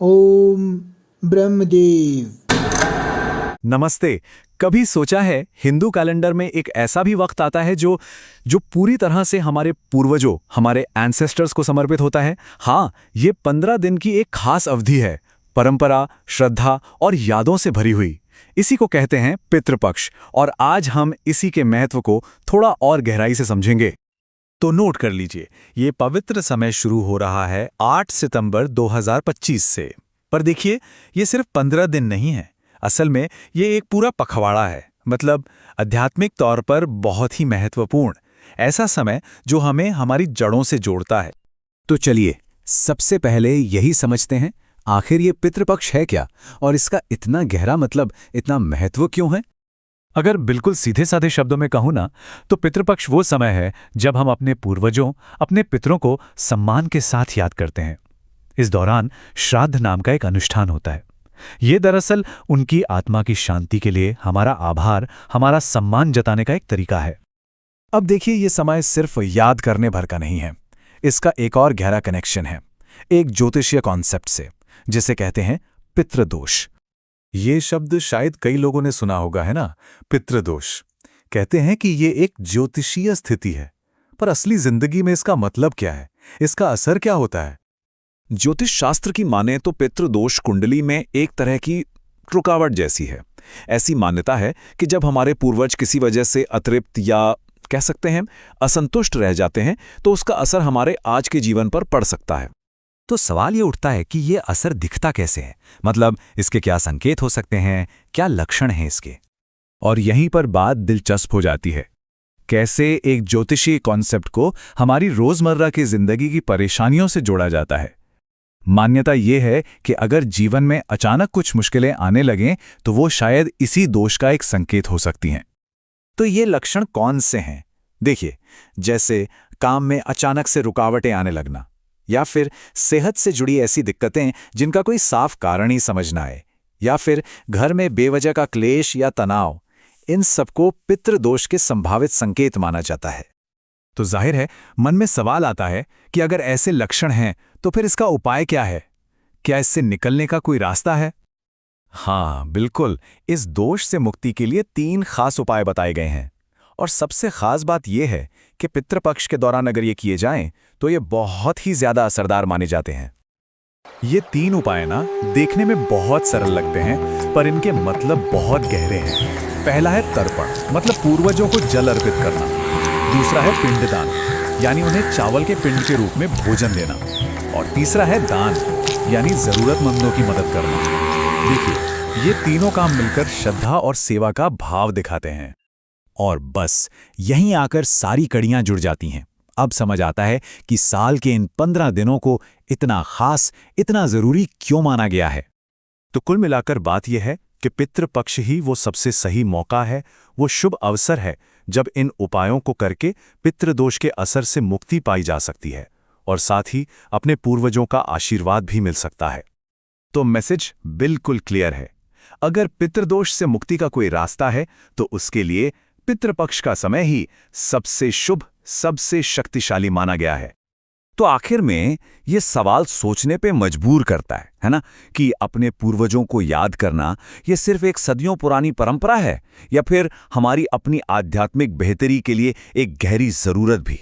ओम ब्रह्मदेव। नमस्ते। कभी सोचा है हिंदू कैलेंडर में एक ऐसा भी वक्त आता है जो जो पूरी तरह से हमारे पूर्वजों, हमारे एंसेस्टर्स को समर्पित होता है। हाँ, ये 15 दिन की एक खास अवधि है, परंपरा, श्रद्धा और यादों से भरी हुई। इसी को कहते हैं पितृपक्ष, और आज हम इसी के महत्व को थोड़ा और गहराई से समझेंगे। तो नोट कर लीजिए, ये पवित्र समय शुरू हो रहा है 8 सितंबर 2025 से। पर देखिए, ये सिर्फ 15 दिन नहीं है। असल में ये एक पूरा पखवाड़ा है, मतलब आध्यात्मिक तौर पर बहुत ही महत्वपूर्ण ऐसा समय जो हमें हमारी जड़ों से जोड़ता है। तो चलिए सबसे पहले यही समझते हैं, आखिर ये पितृपक्ष है क्या और इसका इतना गहरा मतलब, इतना महत्व क्यों है। अगर बिल्कुल सीधे साधे शब्दों में कहूँ ना, तो पितृपक्ष वो समय है जब हम अपने पूर्वजों, अपने पितरों को सम्मान के साथ याद करते हैं। इस दौरान श्राद्ध नाम का एक अनुष्ठान होता है। ये दरअसल उनकी आत्मा की शांति के लिए हमारा आभार, हमारा सम्मान जताने का एक तरीका है। अब देखिए, ये समय सिर्फ याद करने भर का नहीं है, इसका एक और गहरा कनेक्शन है, एक ज्योतिषीय कॉन्सेप्ट से, जिसे कहते हैं पितृदोष। ये शब्द शायद कई लोगों ने सुना होगा, है ना। पितृदोष कहते हैं कि ये एक ज्योतिषीय स्थिति है, पर असली जिंदगी में इसका मतलब क्या है, इसका असर क्या होता है। ज्योतिष शास्त्र की माने तो पितृदोष कुंडली में एक तरह की रुकावट जैसी है। ऐसी मान्यता है कि जब हमारे पूर्वज किसी वजह से अतृप्त या कह सकते हैं असंतुष्ट रह जाते हैं, तो उसका असर हमारे आज के जीवन पर पड़ सकता है। तो सवाल ये उठता है कि ये असर दिखता कैसे है, मतलब इसके क्या संकेत हो सकते हैं, क्या लक्षण हैं इसके। और यहीं पर बात दिलचस्प हो जाती है, कैसे एक ज्योतिषीय कॉन्सेप्ट को हमारी रोजमर्रा की जिंदगी की परेशानियों से जोड़ा जाता है। मान्यता ये है कि अगर जीवन में अचानक कुछ मुश्किलें आने लगें, तो वो शायद इसी दोष का एक संकेत हो सकती हैं। तो ये लक्षण कौन से हैं? देखिए, जैसे काम में अचानक से रुकावटें आने लगना, या फिर सेहत से जुड़ी ऐसी दिक्कतें जिनका कोई साफ कारण ही समझ ना आए, या फिर घर में बेवजह का क्लेश या तनाव, इन सबको पितृदोष के संभावित संकेत माना जाता है। तो जाहिर है मन में सवाल आता है कि अगर ऐसे लक्षण हैं तो फिर इसका उपाय क्या है? क्या इससे निकलने का कोई रास्ता है? हाँ बिल्कुल, इस दोष से मुक्ति के लिए 3 खास उपाय बताए गए हैं। और सबसे खास बात यह है कि पितृपक्ष के दौरान अगर ये किए जाएं तो ये बहुत ही ज्यादा असरदार माने जाते हैं। ये 3 उपाय ना देखने में बहुत सरल लगते हैं, पर इनके मतलब बहुत गहरे हैं। पहला है तर्पण, मतलब पूर्वजों को जल अर्पित करना। दूसरा है पिंडदान, यानी उन्हें चावल के पिंड के रूप में भोजन देना। और तीसरा है दान, यानी जरूरतमंदों की मदद करना। देखिए, ये तीनों काम मिलकर श्रद्धा और सेवा का भाव दिखाते हैं। और बस यहीं आकर सारी कड़ियां जुड़ जाती हैं। अब समझ आता है कि साल के इन 15 दिनों को इतना खास, इतना जरूरी क्यों माना गया है। तो कुल मिलाकर बात यह है कि पितृपक्ष ही वो सबसे सही मौका है, वो शुभ अवसर है जब इन उपायों को करके पितृदोष के असर से मुक्ति पाई जा सकती है, और साथ ही अपने पूर्वजों का आशीर्वाद भी मिल सकता है। तो मैसेज बिल्कुल क्लियर है, अगर पितृदोष से मुक्ति का कोई रास्ता है तो उसके लिए पितृपक्ष का समय ही सबसे शुभ, सबसे शक्तिशाली माना गया है। तो आखिर में ये सवाल सोचने पे मजबूर करता है ना, कि अपने पूर्वजों को याद करना ये सिर्फ एक सदियों पुरानी परंपरा है, या फिर हमारी अपनी आध्यात्मिक बेहतरी के लिए एक गहरी जरूरत भी।